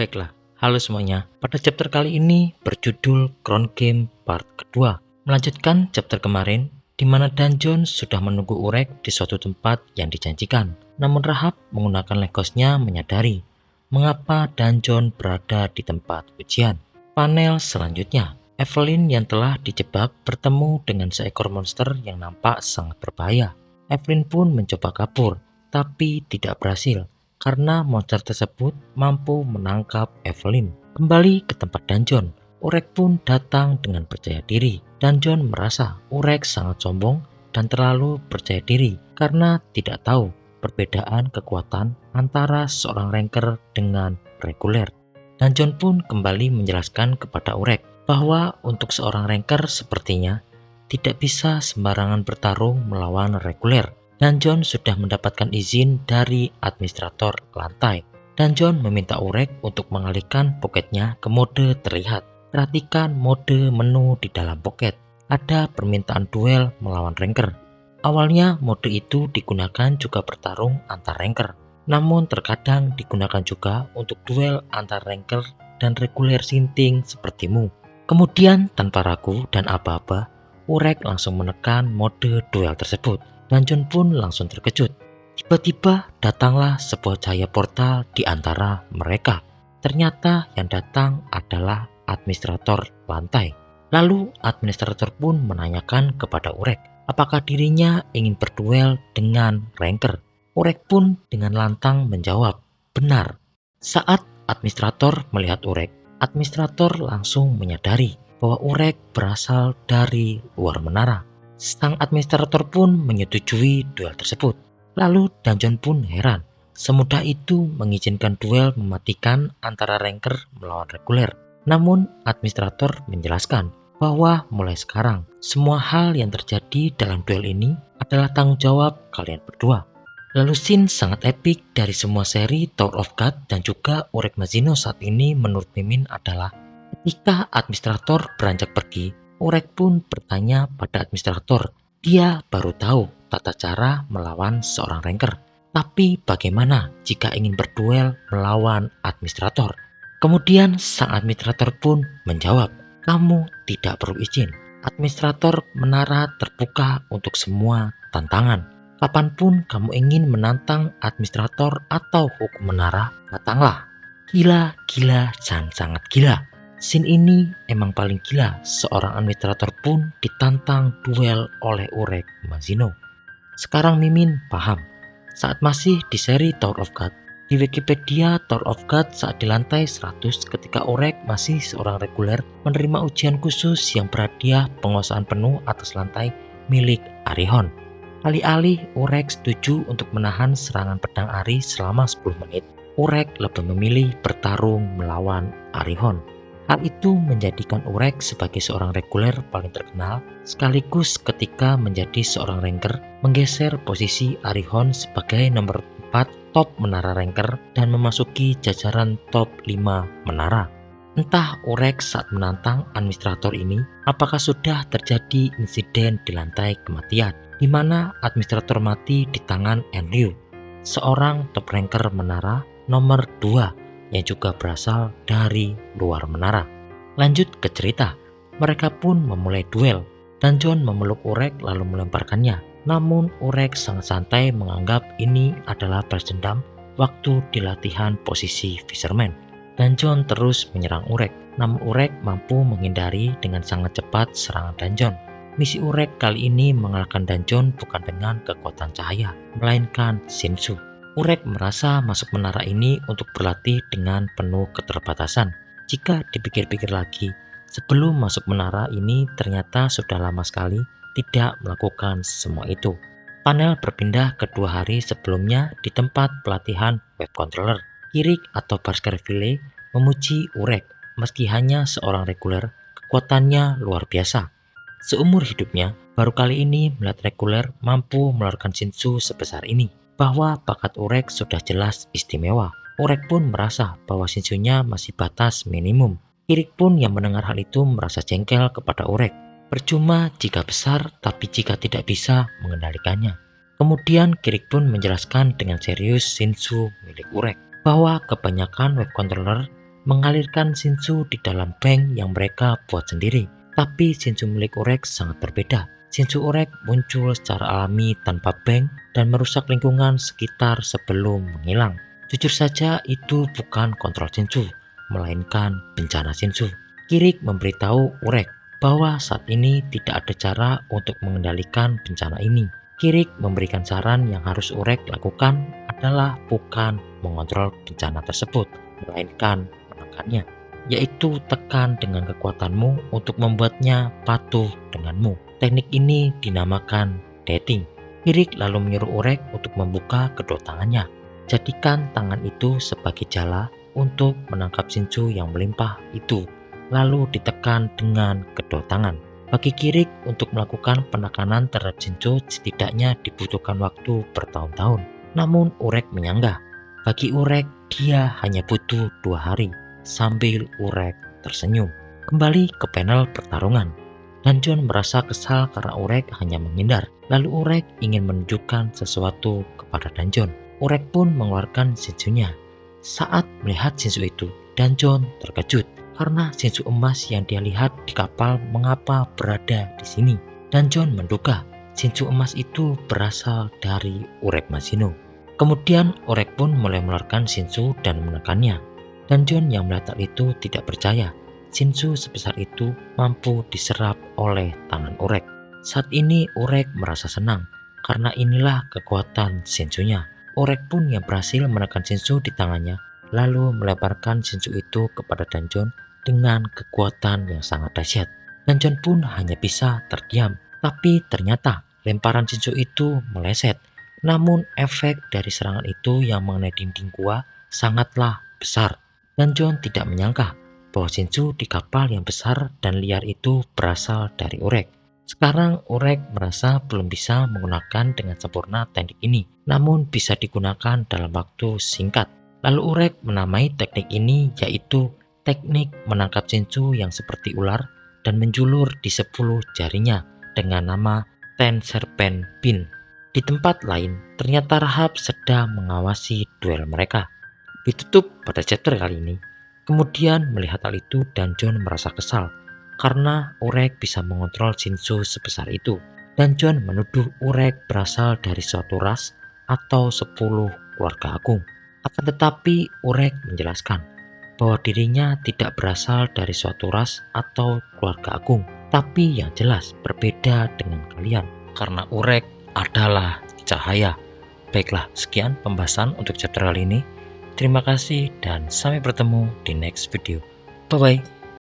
Baiklah, halo semuanya. Pada chapter kali ini berjudul Crown Game part kedua. Melanjutkan chapter kemarin, di mana Danjon sudah menunggu Urek di suatu tempat yang dijanjikan. Namun Rahab menggunakan legosnya menyadari mengapa Danjon berada di tempat ujian. Panel selanjutnya, Evelyn yang telah dijebak bertemu dengan seekor monster yang nampak sangat berbahaya. Evelyn pun mencoba kabur, tapi tidak berhasil karena monster tersebut mampu menangkap Evelyn. Kembali ke tempat Danjon, Urek pun datang dengan percaya diri. Danjon merasa Urek sangat sombong dan terlalu percaya diri karena tidak tahu perbedaan kekuatan antara seorang ranker dengan reguler. Danjon pun kembali menjelaskan kepada Urek bahwa untuk seorang ranker sepertinya tidak bisa sembarangan bertarung melawan reguler. Danjon sudah mendapatkan izin dari administrator lantai. Danjon meminta Urek untuk mengalihkan poketnya ke mode terlihat. Perhatikan mode menu di dalam poket. Ada permintaan duel melawan ranker. Awalnya mode itu digunakan juga bertarung antar ranker. Namun terkadang digunakan juga untuk duel antar ranker dan reguler sinting sepertimu. Kemudian tanpa ragu dan aba-aba, Urek langsung menekan mode duel tersebut. Danjon pun langsung terkejut. Tiba-tiba datanglah sebuah cahaya portal di antara mereka. Ternyata yang datang adalah administrator lantai. Lalu administrator pun menanyakan kepada Urek apakah dirinya ingin berduel dengan ranker. Urek pun dengan lantang menjawab, benar. Saat administrator melihat Urek, administrator langsung menyadari bahwa Urek berasal dari luar menara. Sang administrator pun menyetujui duel tersebut. Lalu Danjon pun heran, semudah itu mengizinkan duel mematikan antara ranker melawan reguler. Namun administrator menjelaskan bahwa mulai sekarang semua hal yang terjadi dalam duel ini adalah tanggung jawab kalian berdua. Lalu scene sangat epik dari semua seri Tower of God dan juga Urek Mazino saat ini menurut Mimin adalah ketika administrator beranjak pergi, Urek pun bertanya pada administrator. Dia baru tahu tata cara melawan seorang ranker. Tapi bagaimana jika ingin berduel melawan administrator? Kemudian sang administrator pun menjawab, kamu tidak perlu izin. Administrator menara terbuka untuk semua tantangan. Kapanpun kamu ingin menantang administrator atau hukum menara, datanglah. Gila, dan sangat gila. Scene ini emang paling gila, seorang administrator pun ditantang duel oleh Urek Mazino. Sekarang Mimin paham, saat masih di seri Tower of God, di Wikipedia Tower of God saat di lantai 100 ketika Urek masih seorang reguler menerima ujian khusus yang berhadiah penguasaan penuh atas lantai milik Arihon. Alih-alih Urek setuju untuk menahan serangan pedang Ari selama 10 menit, Urek lebih memilih bertarung melawan Arihon. Hal itu menjadikan Urek sebagai seorang reguler paling terkenal, sekaligus ketika menjadi seorang ranker, menggeser posisi Arihon sebagai nomor 4 top menara ranker dan memasuki jajaran top 5 menara. Entah Urek saat menantang administrator ini, apakah sudah terjadi insiden di lantai kematian, di mana administrator mati di tangan Enryu, seorang top ranker menara nomor 2 yang juga berasal dari luar menara. Lanjut ke cerita, mereka pun memulai duel. Danjon memeluk Urek lalu melemparkannya. Namun Urek sangat santai menganggap ini adalah balas dendam waktu di latihan posisi Fisherman. Danjon terus menyerang Urek, namun Urek mampu menghindari dengan sangat cepat serangan Danjon. Misi Urek kali ini mengalahkan Danjon bukan dengan kekuatan cahaya, melainkan Shinsu. Urek merasa masuk menara ini untuk berlatih dengan penuh keterbatasan. Jika dipikir-pikir lagi, sebelum masuk menara ini ternyata sudah lama sekali tidak melakukan semua itu. Panel berpindah ke 2 hari sebelumnya di tempat pelatihan web controller. Kirik atau Baskerville memuji Urek, meski hanya seorang reguler, kekuatannya luar biasa. Seumur hidupnya, baru kali ini melihat reguler mampu mengeluarkan Shinsu sebesar ini. Bahwa bakat Urek sudah jelas istimewa. Urek pun merasa bahwa Shinsunya masih batas minimum. Kirik pun yang mendengar hal itu merasa jengkel kepada Urek. Percuma jika besar, tapi jika tidak bisa mengendalikannya. Kemudian Kirik pun menjelaskan dengan serius Shinsu milik Urek, bahwa kebanyakan web controller mengalirkan Shinsu di dalam bank yang mereka buat sendiri. Tapi Shinsu milik Urek sangat berbeda. Shinsu Urek muncul secara alami tanpa bank dan merusak lingkungan sekitar sebelum menghilang. Jujur saja itu bukan kontrol Shinsu, melainkan bencana Shinsu. Kirik memberitahu Urek bahwa saat ini tidak ada cara untuk mengendalikan bencana ini. Kirik memberikan saran yang harus Urek lakukan adalah bukan mengontrol bencana tersebut, melainkan menekannya, yaitu tekan dengan kekuatanmu untuk membuatnya patuh denganmu. Teknik ini dinamakan dating. Kirik lalu menyuruh Urek untuk membuka kedua tangannya. Jadikan tangan itu sebagai jala untuk menangkap Shinsu yang melimpah itu, lalu ditekan dengan kedua tangan. Bagi Kirik untuk melakukan penekanan terhadap Shinsu setidaknya dibutuhkan waktu bertahun-tahun. Namun Urek menyanggah. Bagi Urek, dia hanya butuh 2 hari. Sambil Urek tersenyum. Kembali ke panel pertarungan. Danjon merasa kesal karena Urek hanya menghindar. Lalu Urek ingin menunjukkan sesuatu kepada Danjon. Urek pun mengeluarkan Shinsu-nya. Saat melihat Shinsu itu, Danjon terkejut karena Shinsu emas yang dia lihat di kapal mengapa berada di sini. Danjon menduga Shinsu emas itu berasal dari Urek Mashino. Kemudian Urek pun mulai mengeluarkan Shinsu dan menekannya. Danjon yang melihat hal itu tidak percaya Shinsu sebesar itu mampu diserap oleh tangan Urek. Saat ini Urek merasa senang karena inilah kekuatan Shinsu-nya. Urek pun yang berhasil menekan Shinsu di tangannya, lalu melemparkan Shinsu itu kepada Danjon dengan kekuatan yang sangat dahsyat. Danjon pun hanya bisa terdiam, tapi ternyata lemparan Shinsu itu meleset. Namun efek dari serangan itu yang mengenai dinding gua sangatlah besar. Danjon tidak menyangka bahwa Shinsu di kapal yang besar dan liar itu berasal dari Urek. Sekarang Urek merasa belum bisa menggunakan dengan sempurna teknik ini, namun bisa digunakan dalam waktu singkat. Lalu Urek menamai teknik ini yaitu teknik menangkap Shinsu yang seperti ular dan menjulur di 10 jarinya dengan nama Ten Serpent Pin. Di tempat lain, ternyata Rahab sedang mengawasi duel mereka. Ditutup pada chapter kali ini. Kemudian melihat hal itu, Danjon merasa kesal karena Urek bisa mengontrol Shinsu sebesar itu. Danjon menuduh Urek berasal dari suatu ras atau 10 keluarga agung. Akan tetapi Urek menjelaskan bahwa dirinya tidak berasal dari suatu ras atau keluarga agung, tapi yang jelas berbeda dengan kalian karena Urek adalah cahaya. Baiklah, sekian pembahasan untuk chapter kali ini. Terima kasih dan sampai bertemu di next video. Bye bye.